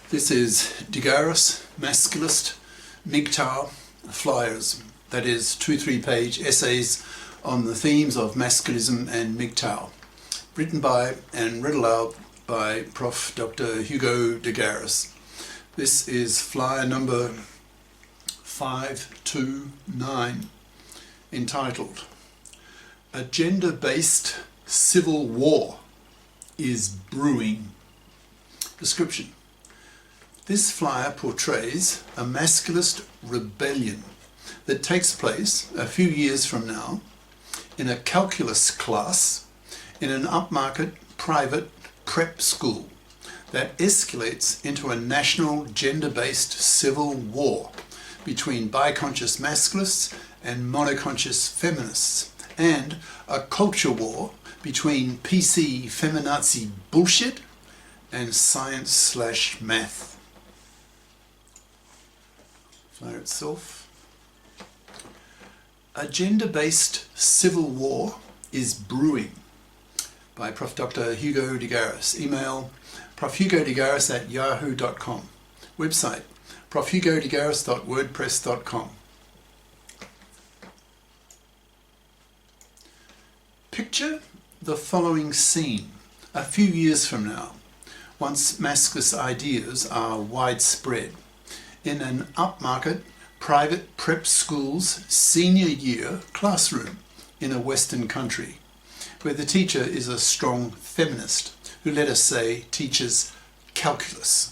This is Garis, masculist, MGTOW flyers, that is 2-3 page essays on the themes of masculism and MGTOW, written by and read aloud by Prof. Dr. Hugo de Garis. This is flyer number 529, entitled "A Gender-Based Civil War is Brewing." Description: this flyer portrays a masculist rebellion that takes place a few years from now in a calculus class in an upmarket private prep school that escalates into a national gender-based civil war between biconscious masculists and monoconscious feminists, and a culture war between PC feminazi bullshit and science/math. Flyer itself. A gender-based civil war is brewing, by Prof. Dr. Hugo de Garis. Email profhugodegaris@yahoo.com. Website profhugodegaris.wordpress.com. Picture the following scene a few years from now, once masculist ideas are widespread, in an upmarket private prep school's senior year classroom in a Western country, where the teacher is a strong feminist who, let us say, teaches calculus,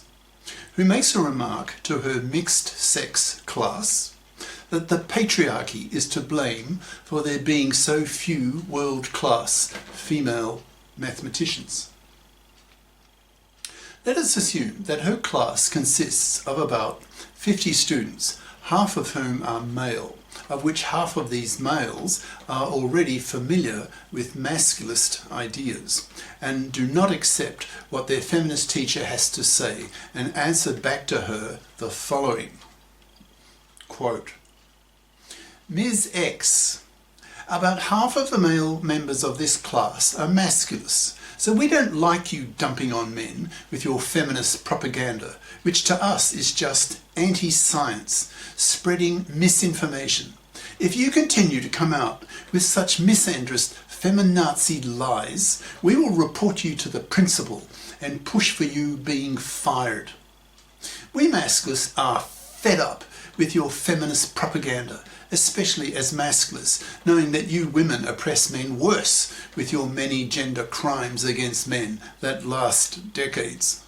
who makes a remark to her mixed-sex class that the patriarchy is to blame for there being so few world-class female mathematicians. Let us assume that her class consists of about 50 students, half of whom are male, of which half of these males are already familiar with masculist ideas and do not accept what their feminist teacher has to say and answer back to her the following, quote, "Ms. X, about half of the male members of this class are masculists, so we don't like you dumping on men with your feminist propaganda, which to us is just anti-science, spreading misinformation. If you continue to come out with such misandrist feminazi lies, we will report you to the principal and push for you being fired. We masculists are fed up with your feminist propaganda, especially as masculists, knowing that you women oppress men worse with your many gender crimes against men that last decades.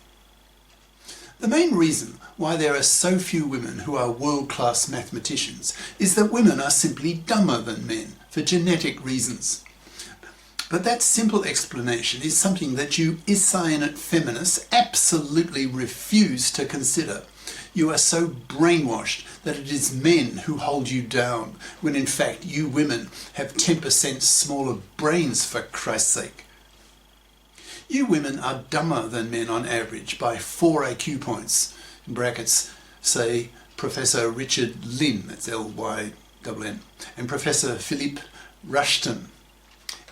The main reason why there are so few women who are world-class mathematicians is that women are simply dumber than men for genetic reasons. But that simple explanation is something that you iscyanate feminists absolutely refuse to consider. You are so brainwashed that it is men who hold you down, when in fact you women have 10% smaller brains, for Christ's sake. You women are dumber than men on average by 4 IQ points, in brackets say Professor Richard Lynn, that's L-Y-N-N, and Professor Philippe Rushton,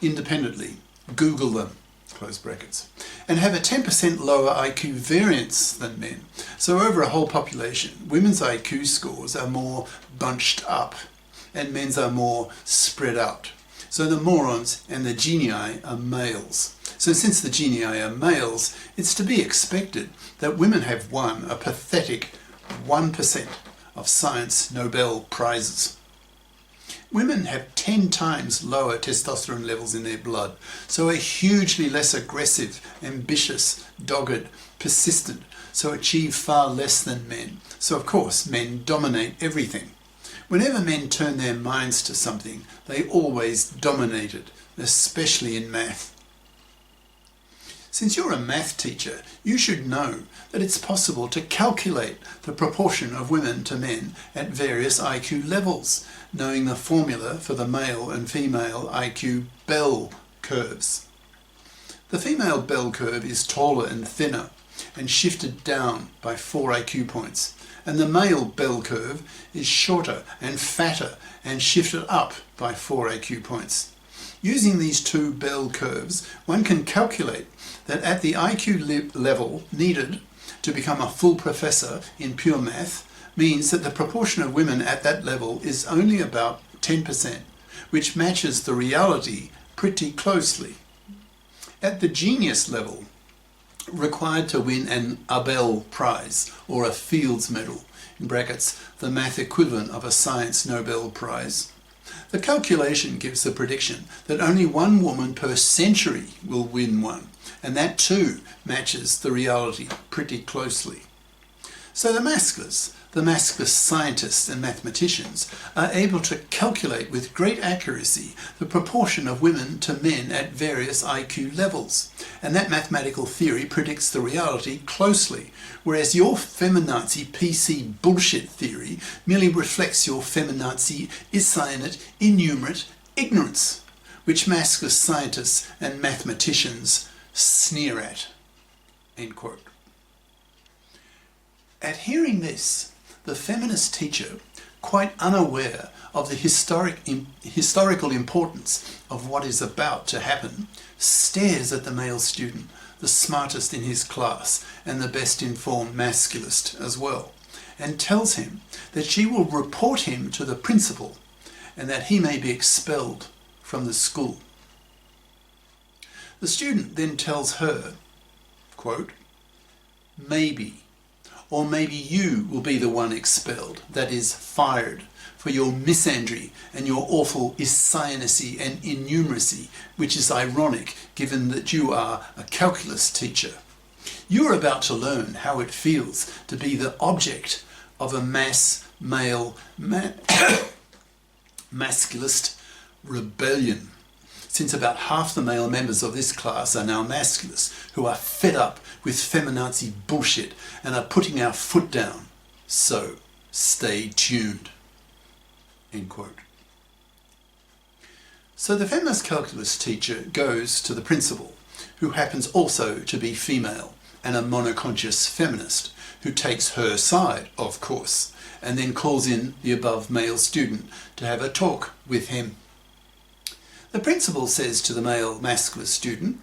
independently. Google them, close brackets, and have a 10% lower IQ variance than men. So over a whole population, women's IQ scores are more bunched up and men's are more spread out. So the morons and the genii are males. So since the genii are males, it's to be expected that women have won a pathetic 1% of science Nobel Prizes. Women have 10 times lower testosterone levels in their blood, so are hugely less aggressive, ambitious, dogged, persistent, so achieve far less than men. So of course men dominate everything. Whenever men turn their minds to something, they always dominate it, especially in math. Since you're a math teacher, you should know that it's possible to calculate the proportion of women to men at various IQ levels, knowing the formula for the male and female IQ bell curves. The female bell curve is taller and thinner and shifted down by 4 IQ points, and the male bell curve is shorter and fatter and shifted up by 4 IQ points. Using these two bell curves, one can calculate that at the IQ level needed to become a full professor in pure math means that the proportion of women at that level is only about 10%, which matches the reality pretty closely. At the genius level, required to win an Abel Prize or a Fields Medal, in brackets, the math equivalent of a Science Nobel Prize, the calculation gives the prediction that only one woman per century will win one, and that too matches the reality pretty closely. So the masculist scientists and mathematicians are able to calculate with great accuracy the proportion of women to men at various IQ levels, and that mathematical theory predicts the reality closely, whereas your feminazi PC bullshit theory merely reflects your feminazi iscyanate innumerate ignorance, which masculist scientists and mathematicians sneer at." End quote. At hearing this, the feminist teacher, quite unaware of the historical importance of what is about to happen, stares at the male student, the smartest in his class and the best informed masculist as well, and tells him that she will report him to the principal and that he may be expelled from the school. The student then tells her, quote, "Maybe, or maybe you will be the one expelled, that is, fired, for your misandry and your awful iscyanacy and innumeracy, which is ironic given that you are a calculus teacher. You are about to learn how it feels to be the object of a male masculist rebellion, since about half the male members of this class are now masculists who are fed up with feminazi bullshit and are putting our foot down. So stay tuned." End quote. So the feminist calculus teacher goes to the principal, who happens also to be female and a monoconscious feminist, who takes her side, of course, and then calls in the above male student to have a talk with him. The principal says to the male masculist student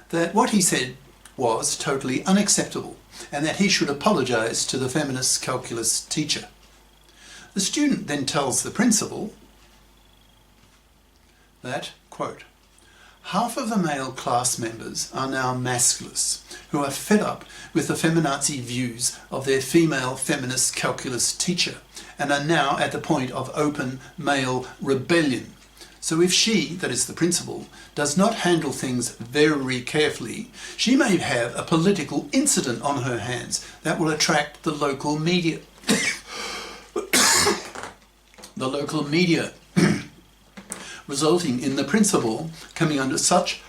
that what he said was totally unacceptable and that he should apologise to the feminist calculus teacher. The student then tells the principal that, quote, "Half of the male class members are now masculists who are fed up with the feminazi views of their female feminist calculus teacher and are now at the point of open male rebellion. So if she," that is the principal, "does not handle things very carefully, she may have a political incident on her hands that will attract the local media." The local media, resulting in the principal coming under such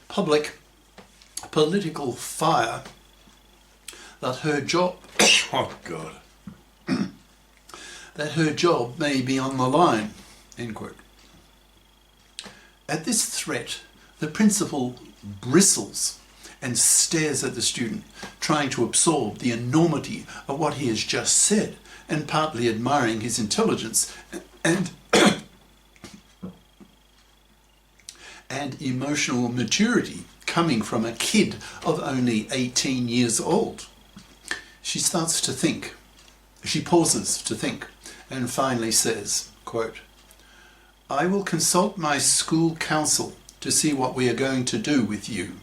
public political fire that her job, oh God, that her job may be on the line, end quote. At this threat, the principal bristles and stares at the student, trying to absorb the enormity of what he has just said, and partly admiring his intelligence and emotional maturity coming from a kid of only 18 years old. She starts to think. She pauses to think and finally says, quote, "I will consult my school council to see what we are going to do with you,"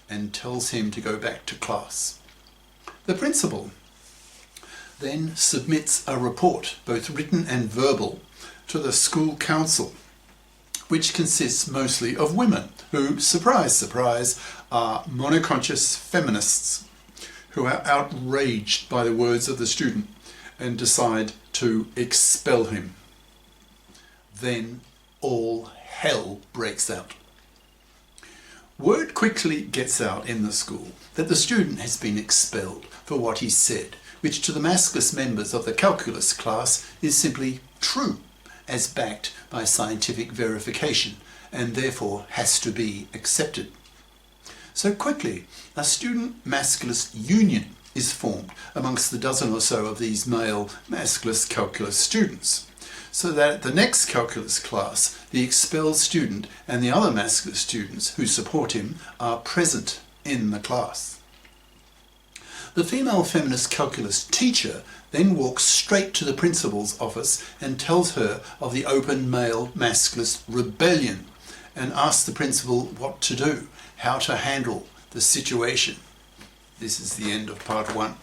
and tells him to go back to class. The principal then submits a report, both written and verbal, to the school council, which consists mostly of women who, surprise, surprise, are monoconscious feminists who are outraged by the words of the student and decide to expel him. Then all hell breaks out. Word quickly gets out in the school that the student has been expelled for what he said, which to the masculist members of the calculus class is simply true, as backed by scientific verification, and therefore has to be accepted. So quickly, a student masculist union is formed amongst the dozen or so of these male masculist calculus students, so that at the next calculus class, the expelled student and the other masculist students who support him are present in the class. The female feminist calculus teacher then walks straight to the principal's office and tells her of the open male masculist rebellion and asks the principal what to do, how to handle the situation. This is the end of part 1.